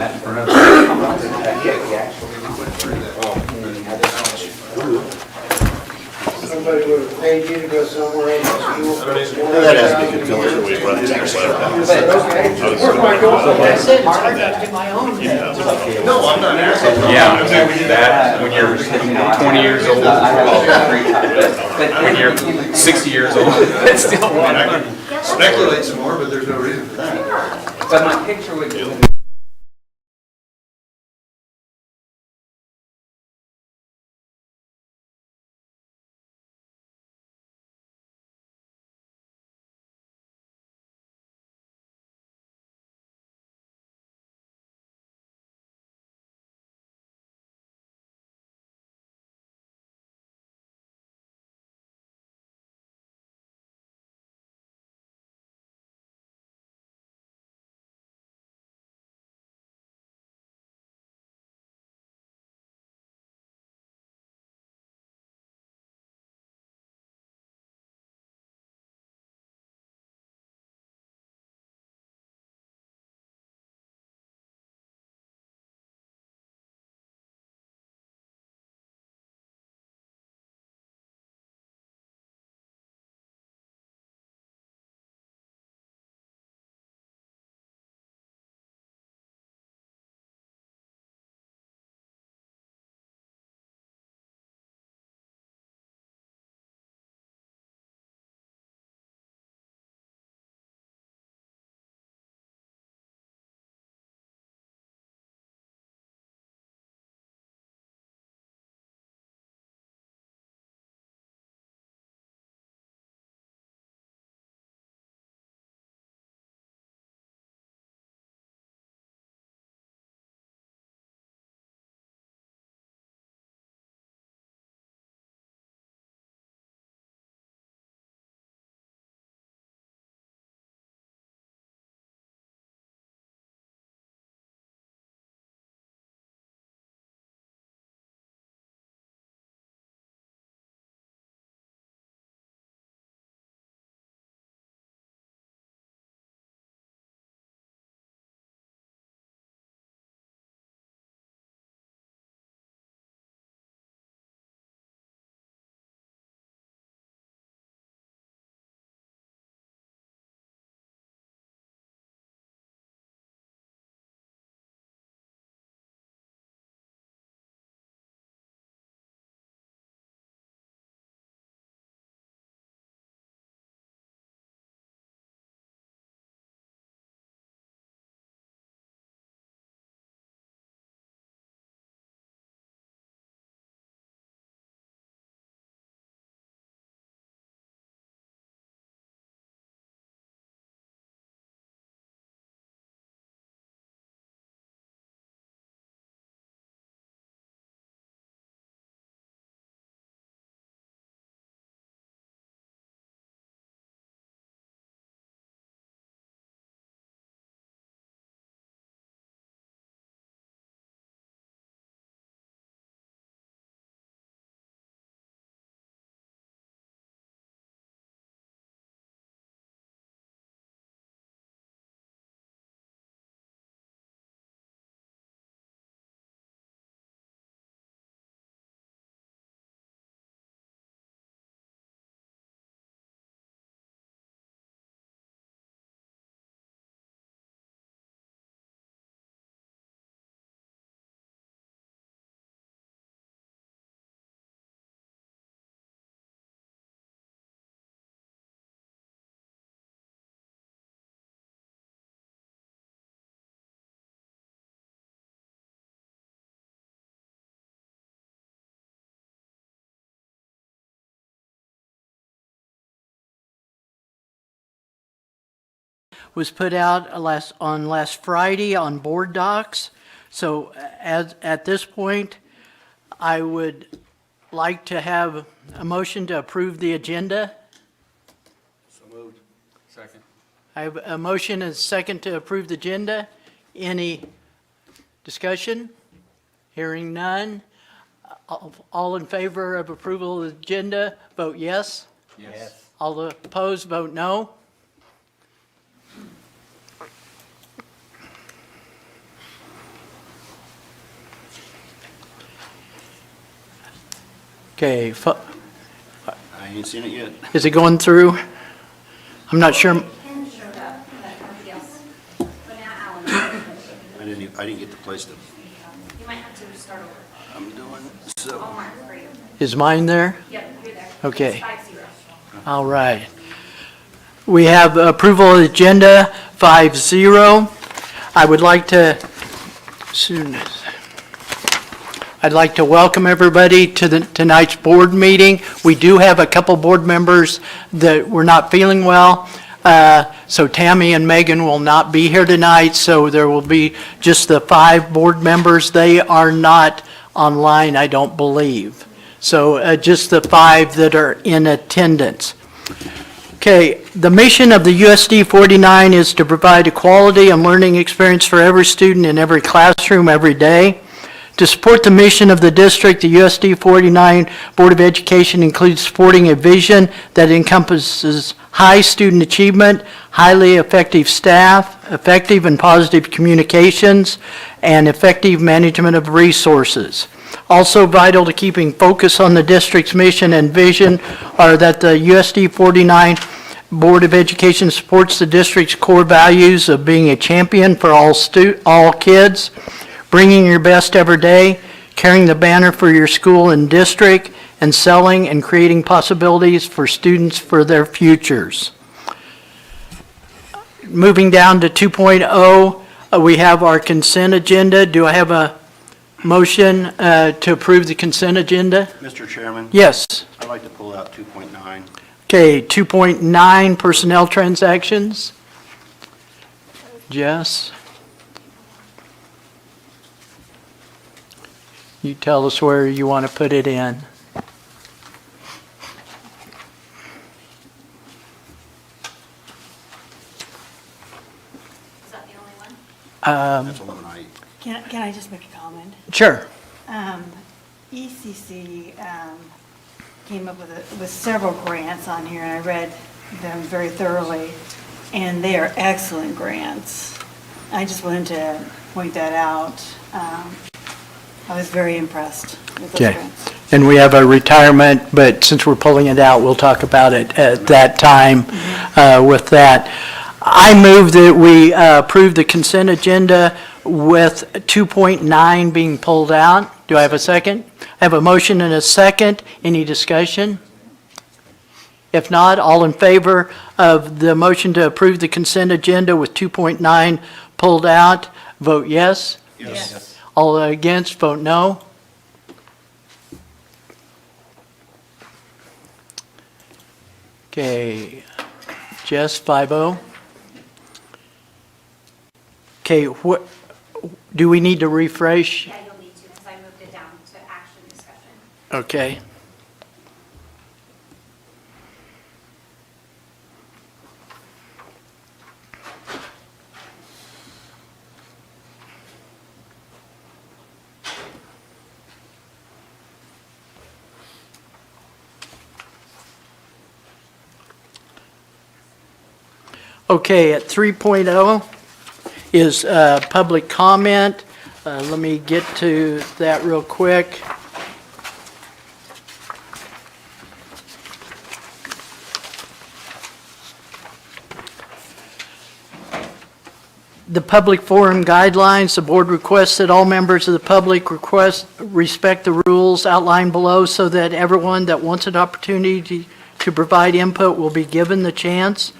Somebody would have paid you to go somewhere else. That has to be good feeling when we run the tax lab. Where's my goal? I said, it's hard not to do my own. No, I'm not asking. Yeah, that, when you're 20 years old, but when you're 60 years old, it's still a lot of money. Speculate some more, but there's no reason for that. But my picture would be. Was put out on last Friday on board docs. So at this point, I would like to have a motion to approve the agenda. So moved. Second. I have a motion and a second to approve the agenda. Any discussion? Hearing none. All in favor of approval of the agenda, vote yes. Yes. All opposed, vote no. Okay, I ain't seen it yet. is it going through? I'm not sure. Ken showed up, but nobody else. But now Alan, I didn't get the place to, you might have to start over. I'm doing, so. I'll mark for you. Is mine there? Yep, you're there. Okay. It's 5-0. All right. We have approval of the agenda, 5-0. I would like to, I'd like to welcome everybody to tonight's board meeting. We do have a couple board members that were not feeling well. So Tammy and Megan will not be here tonight, so there will be just the 5 board members. They are not online, I don't believe. So just the 5 that are in attendance. Okay, the mission of the USD 49 is to provide a quality and learning experience for every student in every classroom every day. To support the mission of the district, the USD 49 Board of Education includes supporting a vision that encompasses high student achievement, highly effective staff, effective and positive communications, and effective management of resources. Also vital to keeping focus on the district's mission and vision are that the USD 49 Board of Education supports the district's core values of being a champion for all kids, bringing your best every day, carrying the banner for your school and district, and selling and creating possibilities for students for their futures. Moving down to 2.0, we have our consent agenda. Do I have a motion to approve the consent agenda? Mr. Chairman, Yes. I'd like to pull out 2.9. Okay, 2.9, personnel transactions. Jess? You tell us where you want to put it in. Is that the only one? That's 11I. Can I just make a comment? Sure. ECC came up with several grants on here, and I read them very thoroughly, and they are excellent grants. I just wanted to point that out. I was very impressed with those Okay. grants. And we have a retirement, but since we're pulling it out, we'll talk about it at that time with that. I move that we approve the consent agenda with 2.9 being pulled out. Do I have a second? I have a motion and a second. Any discussion? If not, all in favor of the motion to approve the consent agenda with 2.9 pulled out, vote yes. Yes. All against, vote no. Okay, Jess, 5-0. Okay, what, do we need to refresh? Yeah, you'll need to, because I moved it down to action discussion. Okay. Okay, at 3.0 is public comment. Let me get to that real quick. The public forum guidelines, the board requests that all members of the public respect the rules outlined below so that everyone that wants an opportunity to provide input will be given the chance.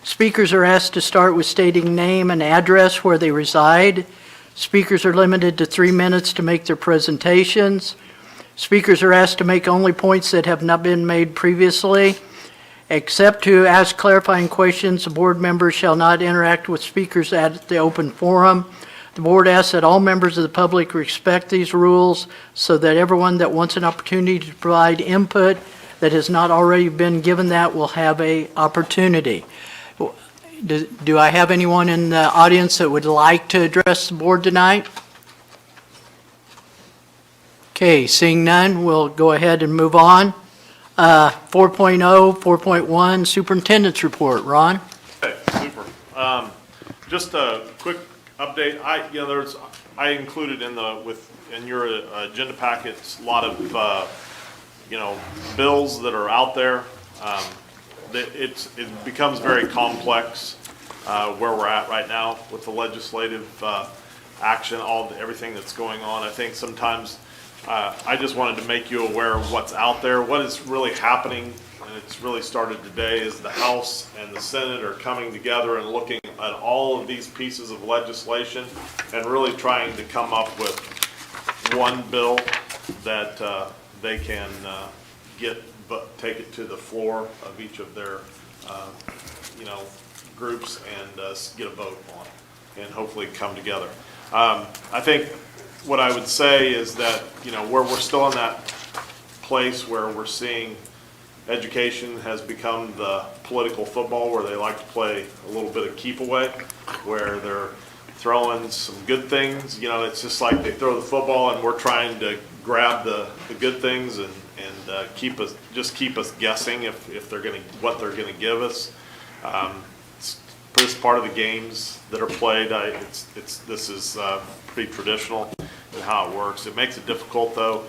Speakers are asked to start with stating name and address where they reside. Speakers are limited to 3 minutes to make their presentations. Speakers are asked to make only points that have not been made previously. Except to ask clarifying questions, the board members shall not interact with speakers at the open forum. The board asks that all members of the public respect these rules so that everyone that wants an opportunity to provide input that has not already been given that will have an opportunity. Do I have anyone in the audience that would like to address the board tonight? Okay, seeing none, we'll go ahead and move on. 4.0, 4.1, Superintendent's Report. Ron? Okay, super. Just a quick update. I included in your agenda packets a lot of bills that are out there. It becomes very complex where we're at right now with the legislative action, everything that's going on. I think sometimes I just wanted to make you aware of what's out there. What is really happening, and it's really started today, is the House and the Senate are coming together and looking at all of these pieces of legislation and really trying to come up with one bill that they can take it to the floor of each of their groups and get a vote on and hopefully come together. I think what I would say is that where we're still in that place where we're seeing education has become the political football where they like to play a little bit of keep away, where they're throwing some good things. It's just like they throw the football and we're trying to grab the good things and keep us guessing if they're what they're gonna give us. This part of the games that are played, this is pretty traditional in how it works. It makes it difficult though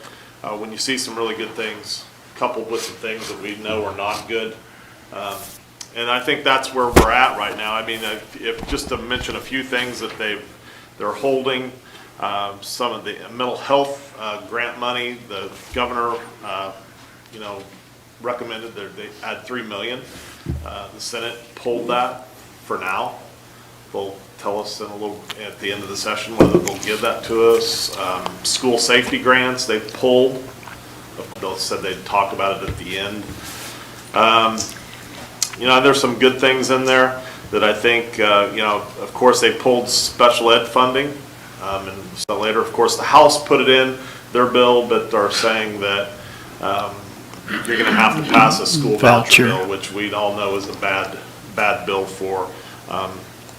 when you see some really good things coupled with some things that we know are not good. And I think that's where we're at right now. I mean, if just to mention a few things that they're holding, some of the mental health grant money, the governor, recommended they add $3 million. The Senate pulled that for now. They'll tell us at the end of the session whether they'll give that to us. School safety grants they pulled. They said they'd talk about it at the end. There's some good things in there that I think, of course they pulled special ed funding. And so later, of course, the House put it in their bill, but are saying that you're going to have to pass a school voucher bill, which we all know is a bad bill for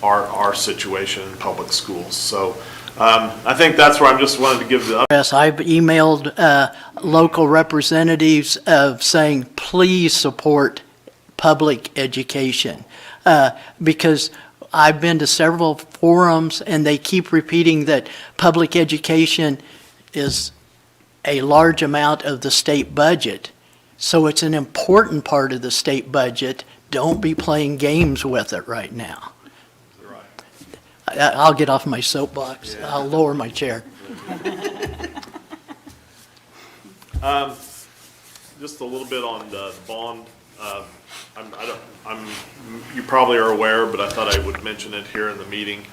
our situation in public schools. So I think that's where I just wanted to give the Yes, I've emailed local representatives of saying, please support public education, because I've been to several forums and they keep repeating that public education is a large amount of the state budget. So it's an important part of the state budget. Don't be playing games with it right now. I'll get off my soapbox. Yeah. I'll lower my chair. Just a little bit on the bond. You probably are aware, but I thought I would mention it here in the meeting.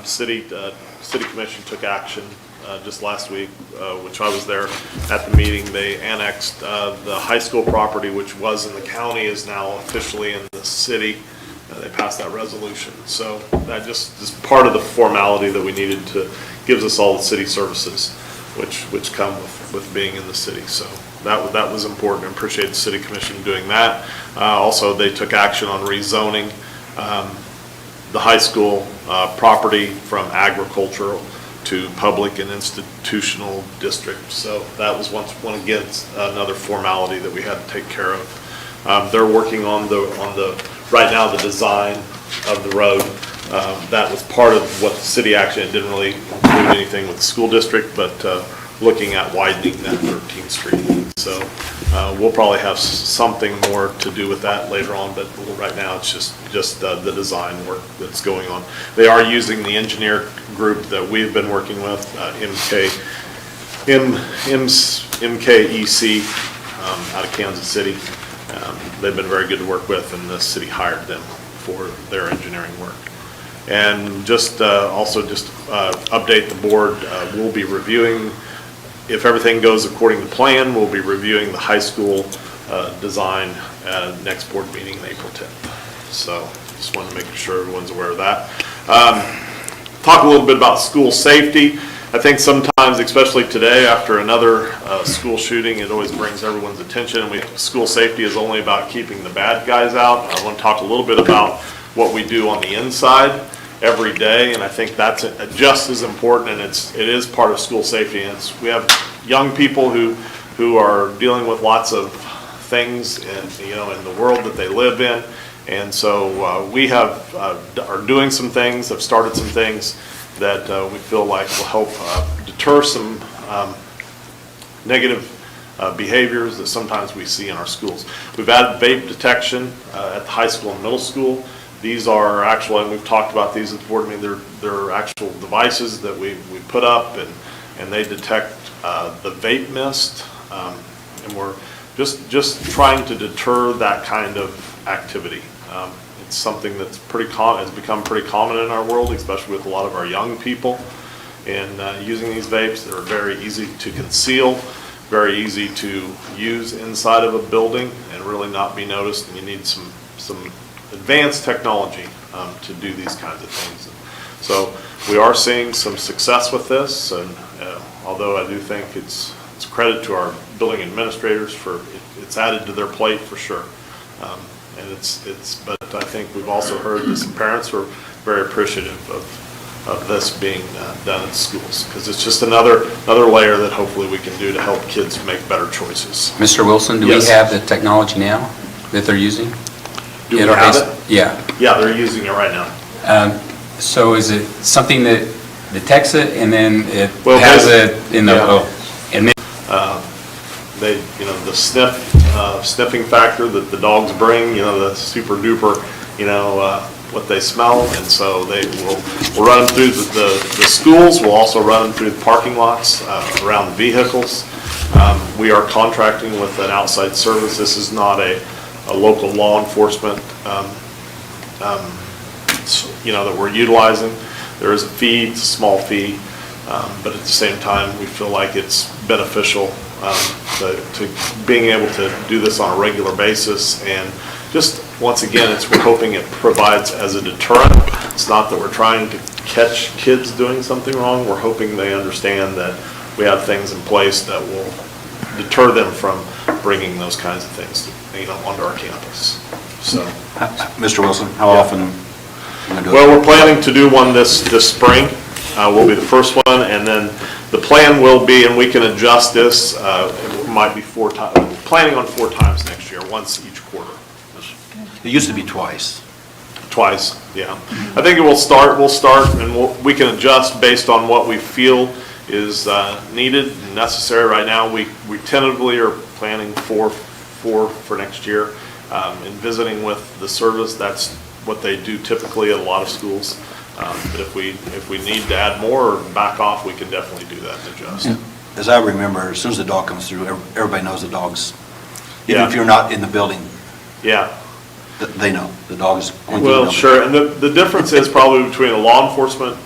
City Commission took action just last week, which I was there at the meeting. They annexed the high school property, which was in the county, is now officially in the city. They passed that resolution. So that just is part of the formality that we needed to gives us all the city services, which come with being in the city. So that was important. I appreciate the City Commission doing that. Also, they took action on rezoning the high school property from agricultural to public and institutional district. So that was one again another formality that we had to take care of. They're working on right now the design of the road. That was part of what the city actually didn't really include anything with the school district, but looking at widening that 13th Street. So we'll probably have something more to do with that later on, but right now it's just the design work that's going on. They are using the engineer group that we've been working with, MKEC out of Kansas City. They've been very good to work with, and the city hired them for their engineering work. And just update the board, we'll be reviewing, if everything goes according to plan, we'll be reviewing the high school design at next board meeting in April 10th. So just wanted to make sure everyone's aware of that. Talk a little bit about school safety. I think sometimes, especially today after another school shooting, it always brings everyone's attention. School safety is only about keeping the bad guys out. I want to talk a little bit about what we do on the inside every day, and I think that's just as important, and it is part of school safety. And we have young people who are dealing with lots of things in the world that they live in, and so we are doing some things, have started some things that we feel like will help deter some negative behaviors that sometimes we see in our schools. We've added vape detection at the high school and middle school. These are actual, and we've talked about these at the board meeting, they're actual devices that we put up, and they detect the vape mist, and we're just trying to deter that kind of activity. It's something that's has become pretty common in our world, especially with a lot of our young people. And using these vapes, they're very easy to conceal, very easy to use inside of a building and really not be noticed. And you need some advanced technology to do these kinds of things. So we are seeing some success with this, and although I do think it's credit to our building administrators for it's added to their plate for sure. And but I think we've also heard that some parents were very appreciative of this being done in schools, because it's just another layer that hopefully we can do to help kids make better choices. Mr. Wilson, do we have the technology now that they're using? Do we have it? Yeah. Yeah, they're using it right now. So is it something that detects it and then it Well, has it in the, yeah. and then They, the sniffing factor that the dogs bring, the super duper, what they smell, and so we'll run them through the schools. We'll also run them through the parking lots around vehicles. We are contracting with an outside service. This is not a local law enforcement, that we're utilizing. There is a fee, it's a small fee, but at the same time, we feel like it's beneficial to being able to do this on a regular basis. And just, once again, we're hoping it provides as a deterrent. It's not that we're trying to catch kids doing something wrong. We're hoping they understand that we have things in place that will deter them from bringing those kinds of things, onto our campus. So, Mr. Wilson, how often are you gonna do it? well, we're planning to do one this spring. Will be the first one, and then the plan will be, and we can adjust this, it might be 4 times, planning on 4 times next year, once each quarter. It used to be twice. Twice, yeah. I think we'll start, and we can adjust based on what we feel is needed and necessary. Right now, we tentatively are planning 4 for next year. In visiting with the service, that's what they do typically at a lot of schools. But if we need to add more or back off, we can definitely do that and adjust. As I remember, as soon as the dog comes through, everybody knows the dog's, even Yeah. if you're not in the building, Yeah. they know the dog's going through the Well, building. sure, and the difference is probably between a law enforcement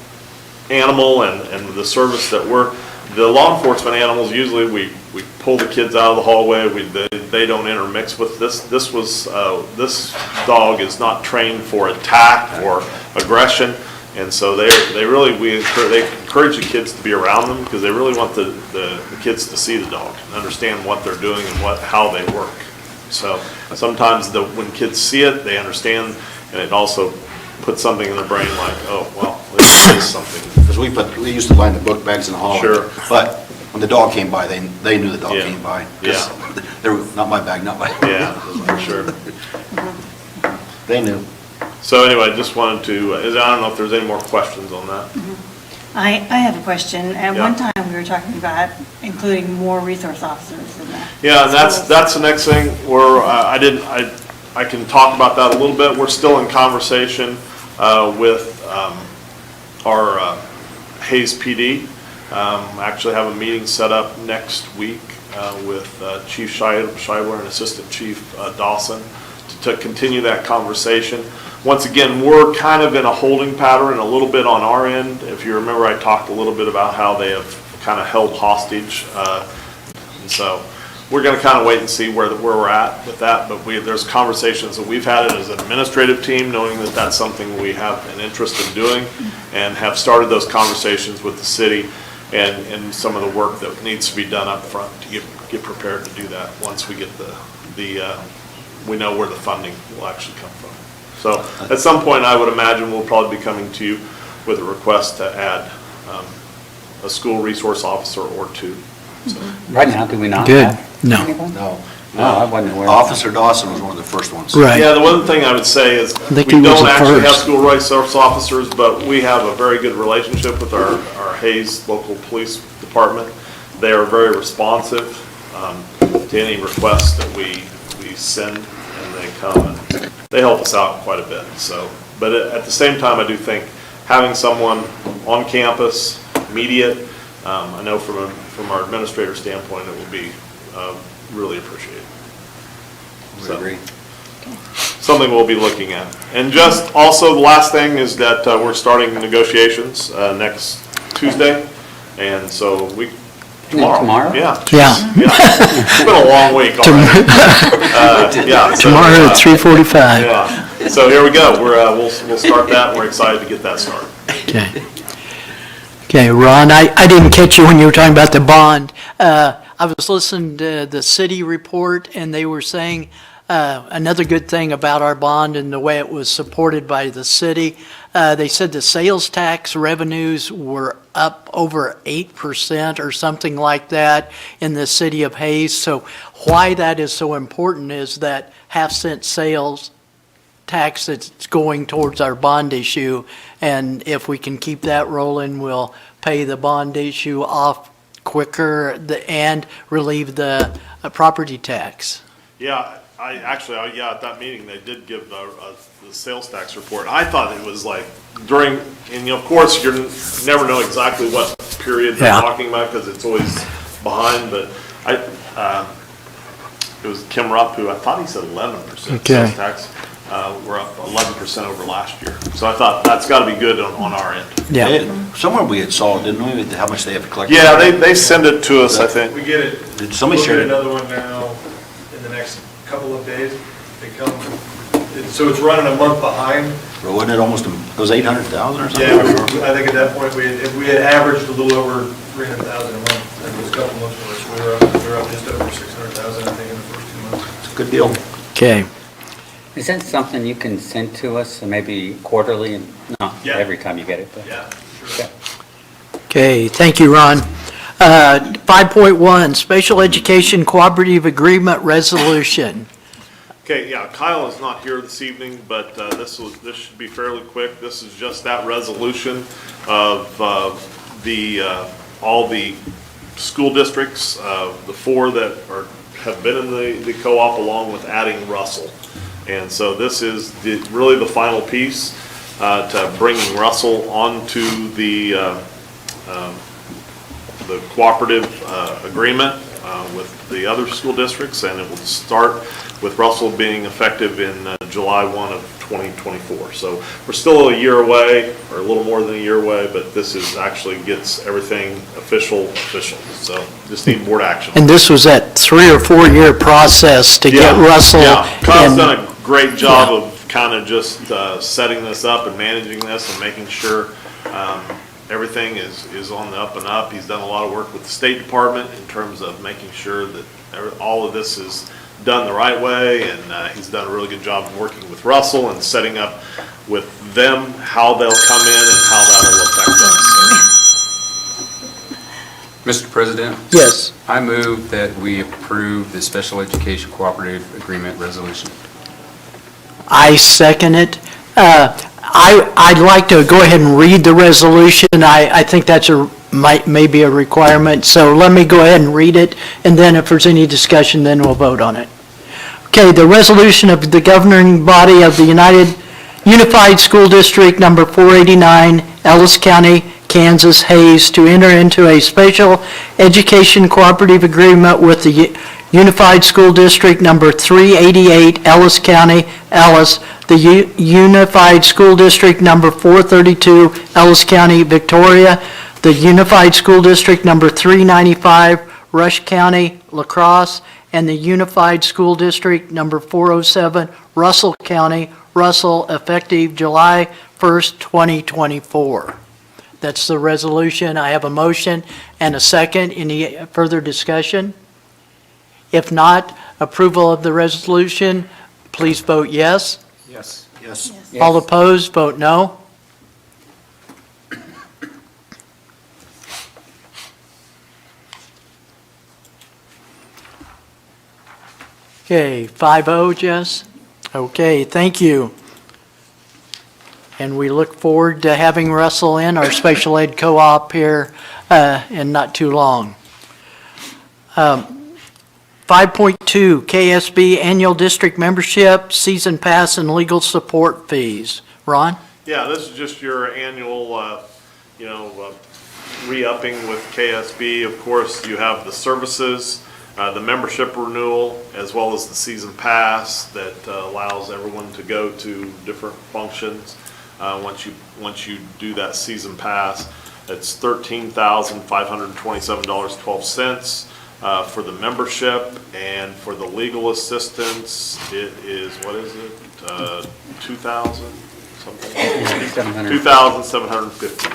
animal and the service that the law enforcement animals, usually we pull the kids out of the hallway, they don't intermix with this. This dog is not trained for attack or aggression, and so they encourage the kids to be around them, because they really want the kids to see the dog and understand what they're doing and how they work. So sometimes when kids see it, they understand, and it also puts something in their brain like, oh, well, this is something. Because we used to line the book bags in the hallway. Sure. But when the dog came by, they knew the dog Yeah. came by. 'Cause Yeah. They were, not my bag, not my. Yeah, for sure. They knew. So anyway, I just wanted to, I don't know if there's any more questions on that. I have a question. At Yeah. one time, we were talking about including more resource officers in that. Yeah, and that's the next thing, I can talk about that a little bit. We're still in conversation with our Hayes PD. Actually have a meeting set up next week with Chief Scheibler and Assistant Chief Dawson to continue that conversation. Once again, we're kind of in a holding pattern a little bit on our end. If you remember, I talked a little bit about how they have kind of held hostage. And so we're going to kind of wait and see where we're at with that. But there's conversations that we've had as an administrative team, knowing that that's something we have an interest in doing, and have started those conversations with the city and some of the work that needs to be done up front to get prepared to do that once we get we know where the funding will actually come from. So at some point, I would imagine we'll probably be coming to you with a request to add a school resource officer or 2. So, right now, do we not Good. have No. anyone? No. No, I wasn't aware of that. Officer Dawson was one of the first ones. Right. yeah, the one thing I would say is we think he was don't the actually have first. school resource officers, but we have a very good relationship with our Hayes local police department. They are very responsive. to any requests that we send, and they come and they help us out quite a bit. So, but at the same time, I do think having someone on campus, immediate, I know from our administrator standpoint, it will be really appreciated. We agree. Something we'll be looking at. And just also, the last thing is that we're starting negotiations next Tuesday, and so tomorrow. Tomorrow? Yeah. Yeah. It's been a long week already. Yeah. so, Tomorrow at 3:45. Yeah. So here we go. We'll start that. We're excited to get that started. Okay. Okay, Ron, I didn't catch you when you were talking about the bond. I was listening to the city report, and they were saying another good thing about our bond and the way it was supported by the city. They said the sales tax revenues were up over 8% or something like that in the city of Hayes. So why that is so important is that half-cent sales tax that's going towards our bond issue, and if we can keep that rolling, we'll pay the bond issue off quicker and relieve the property tax. Yeah, at that meeting, they did give the sales tax report. I thought it was like of course, you never know exactly what period they're talking about because it's always behind, but it was Kim Rupp who I thought he said 11% sales tax. We're up 11% over last year. So I thought that's got to be good on our end. Yeah. Somewhere we had saw, didn't we, how much they have to collect? Yeah, they send it to us, I think. We get it. Did somebody We'll share get it? another one now in the next couple of days. They come, so it's running a month behind. Or wasn't it almost, it was 800,000 or something? Yeah, I think at that point, we had averaged a little over 300,000 a month. It was a couple months ago, so we were up just over 600,000, I think, in the first 2 months. It's a good deal. Okay. Is that something you can send to us, maybe quarterly, and not Yeah. every time you get it? But Yeah, sure. Okay. Okay, thank you, Ron. 5.1, Special Education Cooperative Agreement Resolution. Okay, yeah, Kyle is not here this evening, but this should be fairly quick. This is just that resolution of all the school districts, the 4 that have been in the co-op, along with adding Russell. And so this is really the final piece to bringing Russell onto the cooperative agreement with the other school districts, and it will start with Russell being effective in July 1 of 2024. So we're still a year away, or a little more than a year away, but this actually gets everything official. So just need board action. And this was that 3 or 4 year process to get Russell. Yeah, Kyle's in. done a great job of kind of just setting this up and managing this and making sure everything is on the up and up. He's done a lot of work with the State Department in terms of making sure that all of this is done the right way, and he's done a really good job of working with Russell and setting up with them how they'll come in and how that'll affect us. Mr. President, Yes. I move that we approve the Special Education Cooperative Agreement Resolution. I second it. I'd like to go ahead and read the resolution. I think that's may be a requirement, so let me go ahead and read it, and then if there's any discussion, then we'll vote on it. Okay, the resolution of the governing body of the Unified School District Number 489, Ellis County, Kansas, Hayes, to enter into a special education cooperative agreement with the Unified School District Number 388, Ellis County, Ellis, the Unified School District Number 432, Ellis County, Victoria, the Unified School District Number 395, Rush County, La Crosse, and the Unified School District Number 407, Russell County, Russell, effective July 1st, 2024. That's the resolution. I have a motion and a second. Any further discussion? If not, approval of the resolution, please vote yes. Yes. Yes. All opposed, vote no. Okay, 5-0, Jess? Okay, thank you. And we look forward to having Russell in our special ed co-op here in not too long. 5.2, KSB Annual District Membership, Season Pass, and Legal Support Fees. Ron? Yeah, this is just your annual, re-upping with KSB. Of course, you have the services, the membership renewal, as well as the season pass that allows everyone to go to different functions. Once you do that season pass, it's $13,527.12 for the membership, and for the legal assistance, it is, what is it, 2,000 something? 2,750.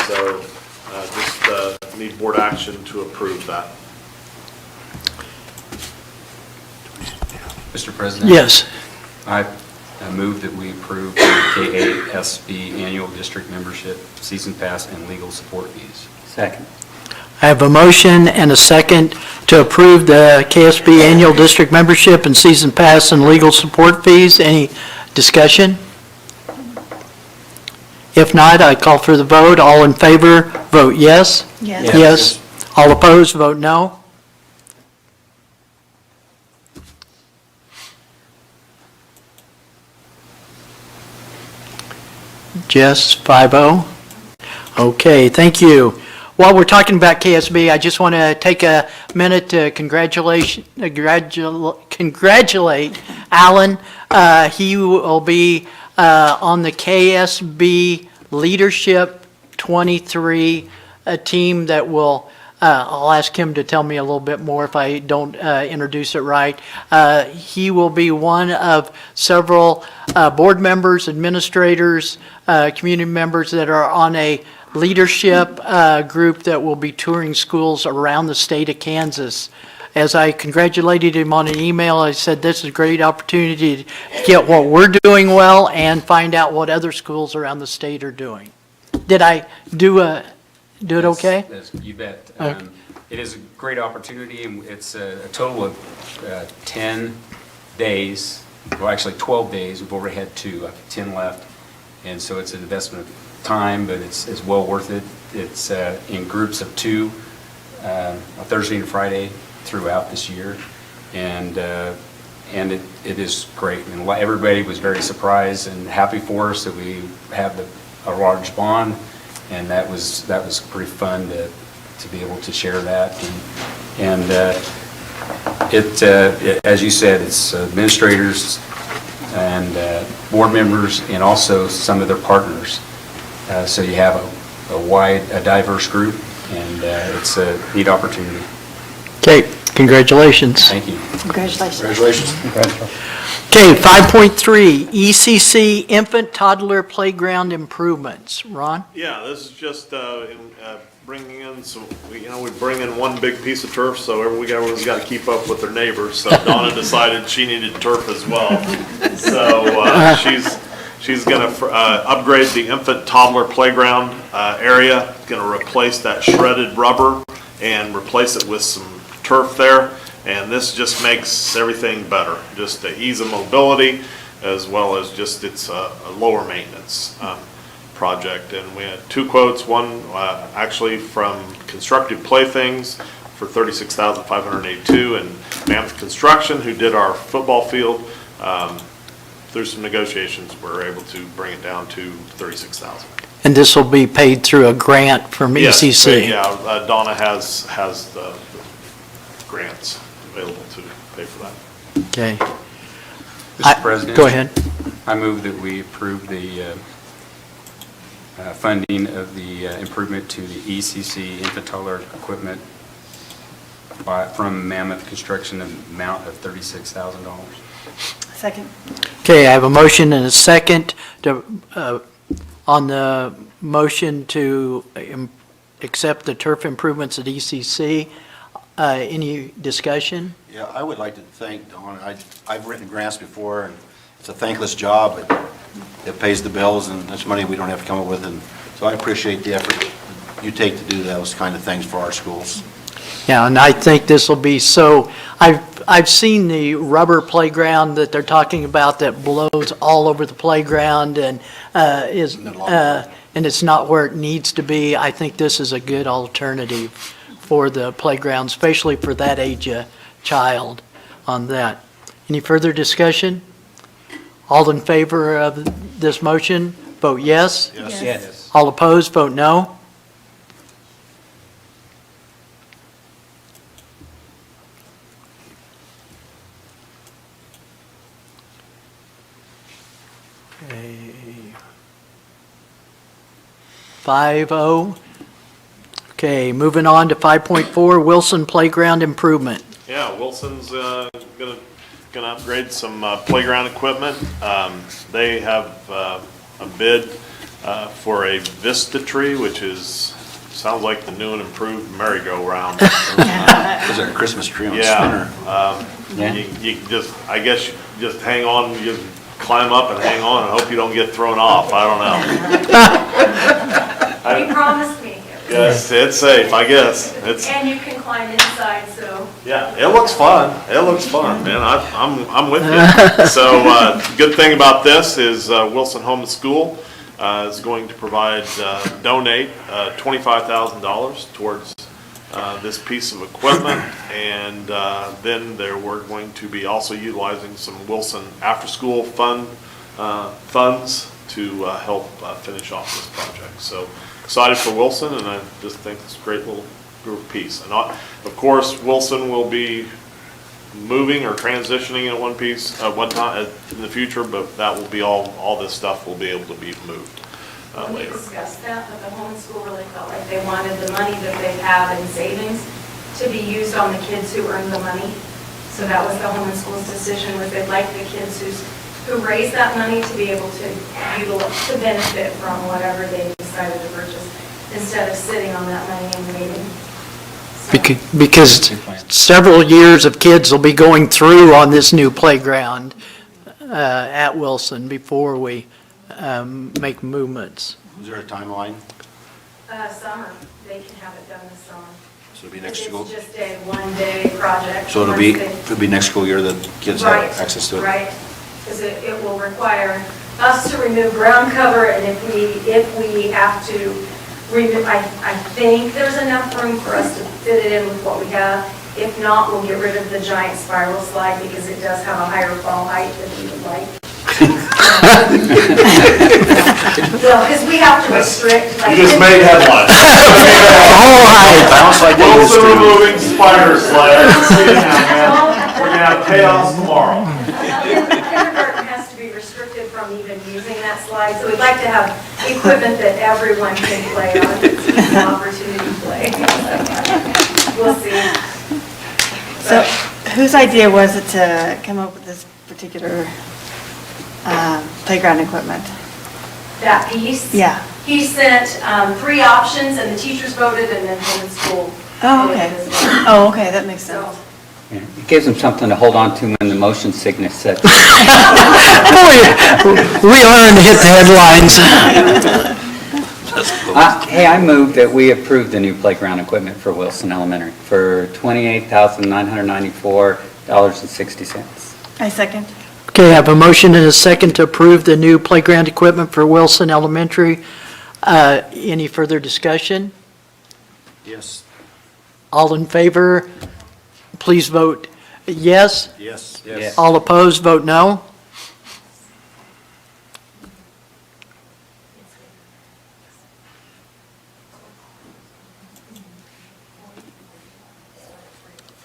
So just need board action to approve that. Mr. President? Yes. I move that we approve the KASB annual district membership, season pass, and legal support fees. Second. I have a motion and a second to approve the KSB Annual District Membership and Season Pass and Legal Support Fees. Any discussion? If not, I call for the vote. All in favor, vote yes. Yes. Yes. All opposed, vote no. Jess, 5-0. Okay, thank you. While we're talking about KSB, I just want to take a minute to congratulate Alan. He will be on the KSB Leadership 23, a team that will, I'll ask him to tell me a little bit more if I don't introduce it right. He will be one of several board members, administrators, community members that are on a leadership group that will be touring schools around the state of Kansas. As I congratulated him on an email, I said this is a great opportunity to get what we're doing well and find out what other schools around the state are doing. Did I do it okay? Yes, you bet. Okay. It is a great opportunity, and it's a total of 10 days, well, actually 12 days. We've already had 10 left, and so it's an investment of time, but it's well worth it. It's in groups of 2, a Thursday and Friday throughout this year, and it is great. And everybody was very surprised and happy for us that we have a large bond, and that was pretty fun to be able to share that. And as you said, it's administrators and board members, and also some of their partners. So you have a diverse group, and it's a neat opportunity. Okay, congratulations. Thank you. Congratulations. Congratulations. Okay, 5.3, ECC Infant Toddler Playground Improvements. Ron? Yeah, this is just bringing in, so we bring in one big piece of turf, so everyone's got to keep up with their neighbors. So Donna decided she needed turf as well. So she's going to upgrade the infant toddler playground area, going to replace that shredded rubber and replace it with some turf there. And this just makes everything better, just the ease of mobility, as well as just it's a lower maintenance project. And we had 2 quotes, one actually from Constructive Playthings for $36,582, and Mammoth Construction, who did our football field. Through some negotiations, we're able to bring it down to $36,000. And this will be paid through a grant from ECC? Yeah, Donna has the grants available to pay for that. Okay. Mr. President? Go ahead. I move that we approve the funding of the improvement to the ECC infant toddler equipment from Mammoth Construction, an amount of $36,000. Second. Okay, I have a motion and a second on the motion to accept the turf improvements at ECC. Any discussion? Yeah, I would like to thank Dawn. I've written grants before, and it's a thankless job, but it pays the bills, and that's money we don't have to come up with. And so I appreciate the effort you take to do those kind of things for our schools. Yeah, and I think this will be so, I've seen the rubber playground that they're talking about that blows all over the playground and and it's not where it needs to be. I think this is a good alternative for the playground, especially for that age of child on that. Any further discussion? All in favor of this motion, vote yes. Yes. Yes. All opposed, vote no. Okay. 5-0. Okay, moving on to 5.4, Wilson Playground Improvement. Yeah, Wilson's gonna upgrade some playground equipment. They have a bid for a Vista tree, which sounds like the new and improved merry-go-round. There's a Christmas tree on a spinner. Yeah, you can just, I guess, you just hang on, you climb up and hang on and hope you don't get thrown off. I don't know. You promised me. Yes, it's safe, I guess. And you can climb inside, so. Yeah, it looks fun. It looks fun, man. I'm with you. So, good thing about this is Wilson Home and School is going to donate $25,000 towards this piece of equipment, and then we're going to be also utilizing some Wilson after-school funds to help finish off this project. So excited for Wilson, and I just think it's a great little group piece. And of course, Wilson will be moving or transitioning in one time in the future, but that will be all this stuff will be able to be moved When we later. discussed that, but the home and school really felt like they wanted the money that they have in savings to be used on the kids who earn the money. So that was the home and school's decision, was they'd like the kids who raise that money to be able to utilize, to benefit from whatever they decided to purchase, instead of sitting on that money and waiting. So- Because several years of kids will be going through on this new playground at Wilson before we make movements. Is there a timeline? Summer, they can have it done this summer. So it'll be next school? It's just a one-day project. So Once it'll be next school year that kids have Right, access to it? Right, because it will require us to remove ground cover, and if we have to remove, I think there's enough room for us to fit it in with what we have. If not, we'll get rid of the giant spiral slide, because it does have a higher fall height than we would like. Well, because we have to restrict, like. You just made headlines. Bounce like they used Wilson to. removing spider sled. We're gonna have chaos tomorrow. Kindergarten has to be restricted from even using that slide, so we'd like to have equipment that everyone can play on, it's an opportunity to play. We'll see. So whose idea was it to come up with this particular playground equipment? That piece? Yeah. He sent 3 options, and the teachers voted, and then home and school. Oh, voted okay. as well. Oh, okay, that makes So, sense. Yeah, it gives them something to hold on to when the motion sickness sets. We learned to hit the headlines. Hey, I move that we approve the new playground equipment for Wilson Elementary for $28,994.60. I second. Okay, I have a motion and a second to approve the new playground equipment for Wilson Elementary. Any further discussion? Yes. All in favor, please vote yes. Yes. Yes. All opposed, vote no.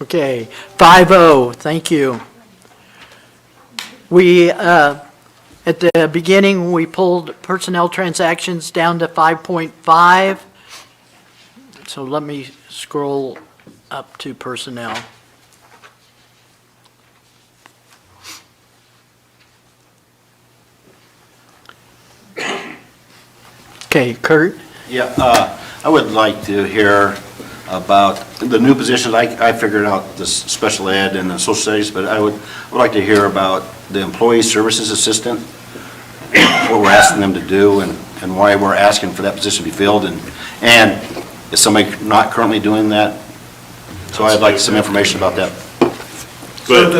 Okay, 5-0, thank you. We, at the beginning, we pulled personnel transactions down to 5.5. So let me scroll up to personnel. Okay, Kurt? Yeah, I would like to hear about the new positions. I figured out this special ed and the social studies, but I would like to hear about the employee services assistant, what we're asking them to do, and why we're asking for that position to be filled, and is somebody not currently doing that? So I'd like some information about that. So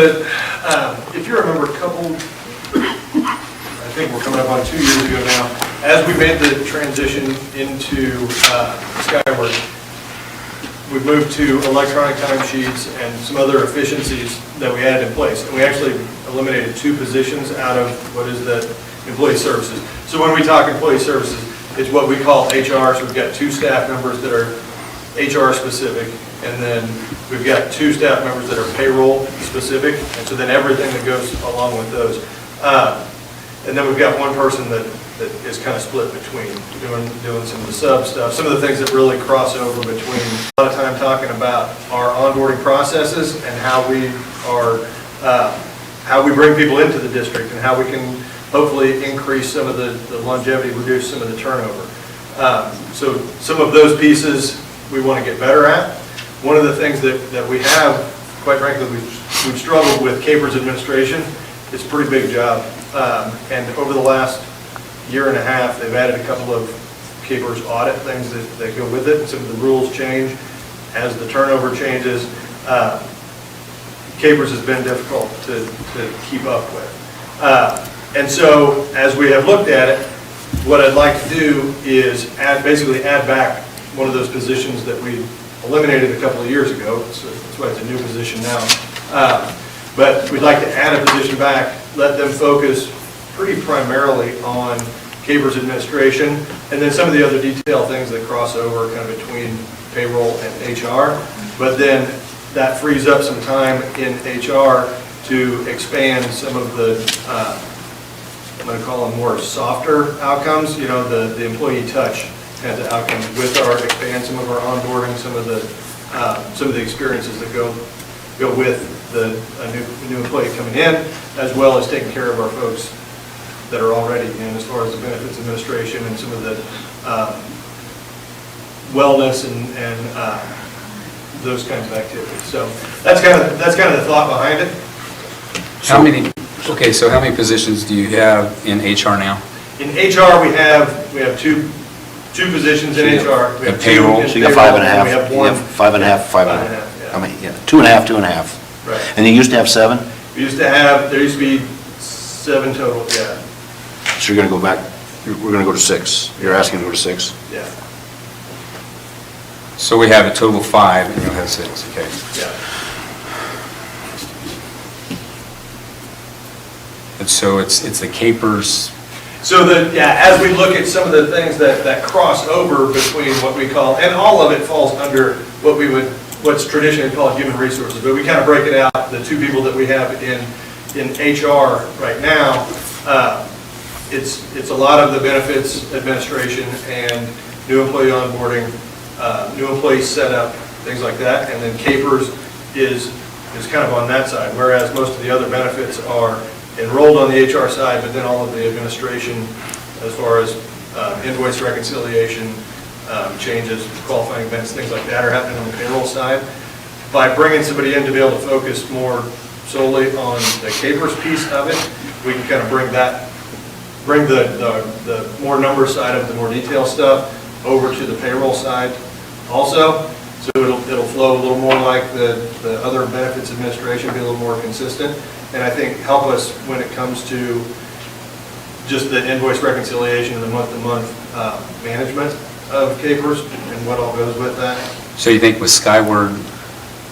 if you remember a couple, I think we're coming up on 2 years ago now, as we made the transition into Skyward, we've moved to electronic timesheets and some other efficiencies that we added in place. And we actually eliminated 2 positions out of what is the employee services. So when we talk employee services, it's what we call HR. So we've got 2 staff members that are HR specific, and then we've got 2 staff members that are payroll specific, and so then everything that goes along with those. And then we've got 1 person that is kind of split between doing some of the sub stuff, some of the things that really cross over between. A lot of time talking about our onboarding processes and how we are, how we bring people into the district and how we can hopefully increase some of the longevity, reduce some of the turnover. So some of those pieces we want to get better at. One of the things that we have, quite frankly, we've struggled with Capers administration. It's a pretty big job. And over the last year and a half, they've added a couple of Capers audit things that go with it. And some of the rules change as the turnover changes. Capers has been difficult to keep up with. And so as we have looked at it, what I'd like to do is basically add back one of those positions that we eliminated a couple of years ago. That's why it's a new position now. But we'd like to add a position back, let them focus pretty primarily on Capers administration, and then some of the other detailed things that cross over kind of between payroll and HR. But then that frees up some time in HR to expand some of the, I'm going to call them more softer outcomes, you know, the employee touch kinds of outcomes with expand some of our onboarding, some of the experiences that go with a new employee coming in, as well as taking care of our folks that are already in, as far as the benefits administration and some of the wellness and those kinds of activities. So that's kind of the thought behind it. So how many positions do you have in HR now? In HR, we have two positions in HR. We have Payroll, so you got 5 and a half. We have You 1. have 5 and a half, 5 and a half. Yeah. I mean, yeah, 2 and a half, 2 and a half. Right. And you used to have 7? We used to have, there used to be 7 total, yeah. So you're going to go back, we're going to go to 6. You're asking to go to 6? Yeah, So we have a total of 5, and you'll have 6, okay. yeah. And so it's the Capers, So as we look at some of the things that cross over between what we call, and all of it falls under what's traditionally called human resources, but we kind of break it out, the 2 people that we have in HR right now. It's a lot of the benefits administration and new employee onboarding, new employee setup, things like that, and then Capers is kind of on that side, whereas most of the other benefits are enrolled on the HR side, but then all of the administration as far as invoice reconciliation, changes, qualifying events, things like that are happening on the payroll side. By bringing somebody in to be able to focus more solely on the Capers piece of it, we can kind of bring the more number side of the more detailed stuff over to the payroll side also. So it'll flow a little more like the other benefits administration, be a little more consistent, and I think help us when it comes to just the invoice reconciliation and the month-to-month management of Capers and what all goes with that. so you think with Skyward,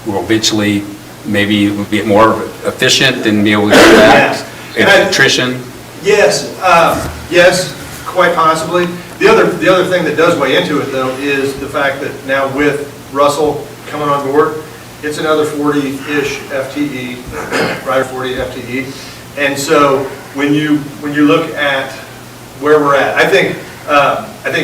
we'll eventually, maybe it will be more efficient and be able to do that? Yes. Attrition? Yes, yes, quite possibly. The other thing that does weigh into it, though, is the fact that now with Russell coming on board, it's another 40-ish FTE, right, 40 FTE. And so when you look at where we're at, I think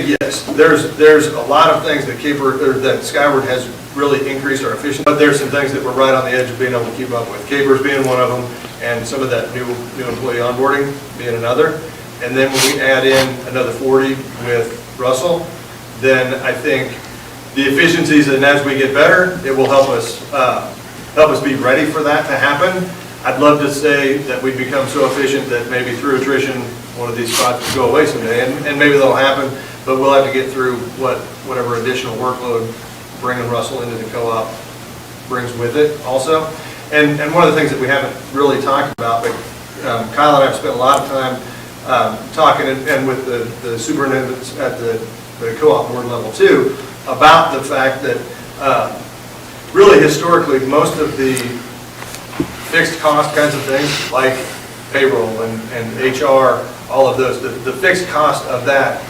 yes, there's a lot of things that Skyward has really increased our efficiency, but there's some things that we're right on the edge of being able to keep up with. Capers being one of them, and some of that new employee onboarding being another. And then when we add in another 40 with Russell, then I think the efficiencies, and as we get better, it will help us be ready for that to happen. I'd love to say that we become so efficient that maybe through attrition, one of these spots will go away someday, and maybe that'll happen, but we'll have to get through whatever additional workload bringing Russell into the co-op brings with it also. And one of the things that we haven't really talked about, but Kyle and I have spent a lot of time talking, and with the superintendents at the co-op board level too, about the fact that really historically, most of the fixed cost kinds of things, like payroll and HR, all of those, the fixed cost of that,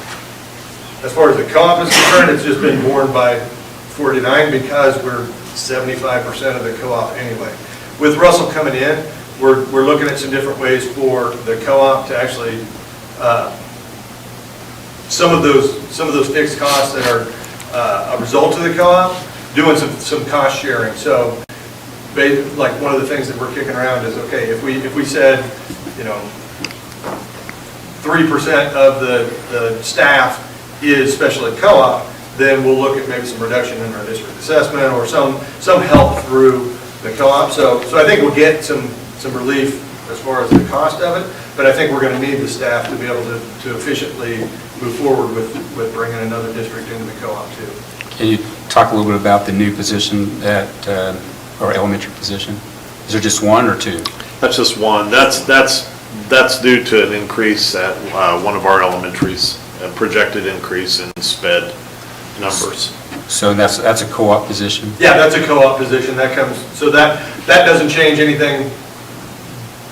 as far as the co-op is concerned, it's just been borne by 49 because we're 75% of the co-op anyway. With Russell coming in, we're looking at some different ways for the co-op to actually, some of those fixed costs that are a result of the co-op, doing some cost sharing. So, like one of the things that we're kicking around is, okay, if we said, 3% of the staff is special ed co-op, then we'll look at maybe some reduction in our district assessment or some help through the co-op. So I think we'll get some relief as far as the cost of it, but I think we're going to need the staff to be able to efficiently move forward with bringing another district into the co-op too. Can you talk a little bit about the new position at, or elementary position? Is there just one or two? That's just one. That's due to an increase at one of our elementaries, a projected increase in SPED numbers. So that's a co-op position? Yeah, that's a co-op position. That comes, so that doesn't change anything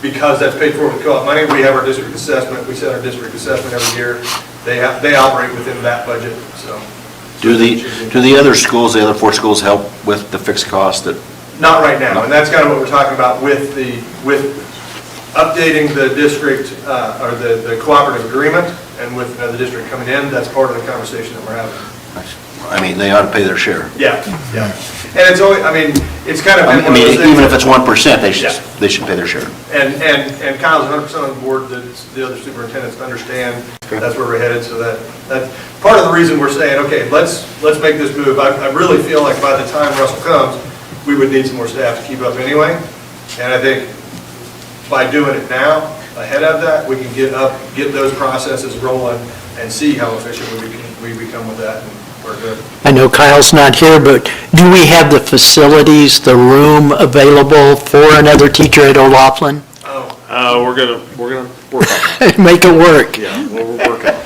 because that's paid for with co-op money. We have our district assessment. We set our district assessment every year. They operate within that budget, so. Do the other schools, the other 4 schools help with the fixed cost that? Not right now, and that's kind of what we're talking about with updating the district, or the cooperative agreement, and with the district coming in, that's part of the conversation that we're having. I mean, they ought to pay their share. Yeah. And it's always, it's kind of. I mean, even if it's 1%, they should pay their share. And Kyle's 100% on board, the other superintendents understand that's where we're headed, so that's part of the reason we're saying, okay, let's make this move. I really feel like by the time Russell comes, we would need some more staff to keep up anyway, and I think by doing it now, ahead of that, we can get those processes rolling and see how efficient we become with that, and we're good. I know Kyle's not here, but do we have the facilities, the room available for another teacher at O'Laughlin? We're gonna work on it. Make it work. Yeah, we're working on it.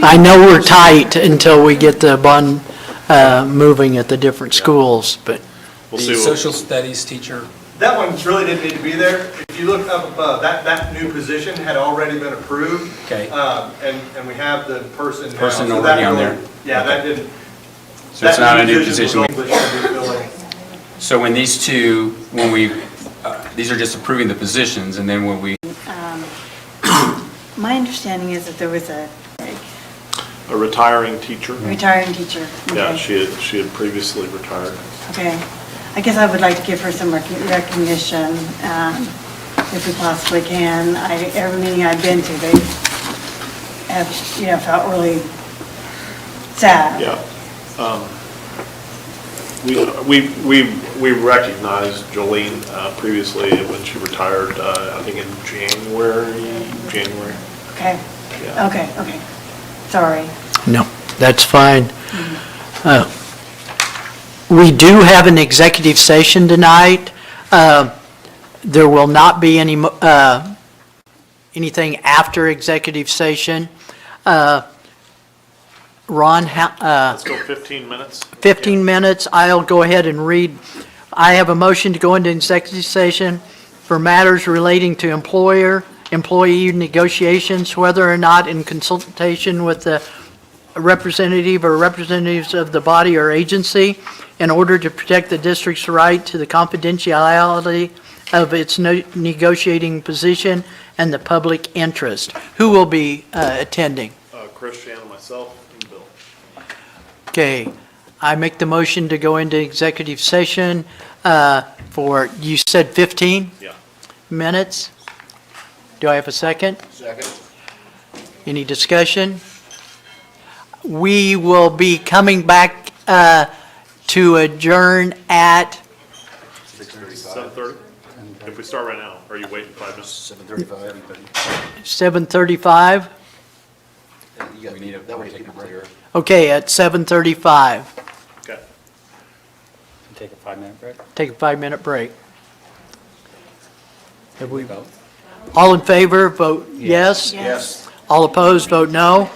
I know we're tight until we get the bond moving at the different schools, but We'll The see. social studies teacher, That one really didn't need to be there. If you look up above, that new position had already been approved. Okay. And we have the person now. Person So already that on really- there. Yeah, Okay. that didn't. So it's that not a new position. was all that should be filling. so when these two, these are just approving the positions, and then when we, My understanding is that there was a A retiring teacher. retiring teacher. Yeah, Okay. she had previously retired. Okay. I guess I would like to give her some recognition, if we possibly can. Every meeting I've been to, they have, felt really sad. Yeah. We recognized Jolene previously when she retired, I think in January. Okay. Yeah. Okay. Sorry. no, that's fine. We do have an executive session tonight. There will not be anything after executive session. Ron, Let's go 15 minutes. 15 minutes, I'll go ahead and read. I have a motion to go into executive session for matters relating to employee negotiations, whether or not in consultation with the representative or representatives of the body or agency, in order to protect the district's right to the confidentiality of its negotiating position and the public interest. Who will be attending? Christian, myself, and Bill. Okay, I make the motion to go into executive session for, you said 15 Yeah. minutes? Do I have a second? Second. Any discussion? We will be coming back to adjourn at 7:30? If we start right now, or are you waiting 5 minutes? 7:35. 7:35? we need a, That would take a break. Okay, at 7:35. Okay. Take a 5-minute break. Take a 5-minute break. Have we, Vote. all in favor, vote yes? Yes. All opposed, vote no.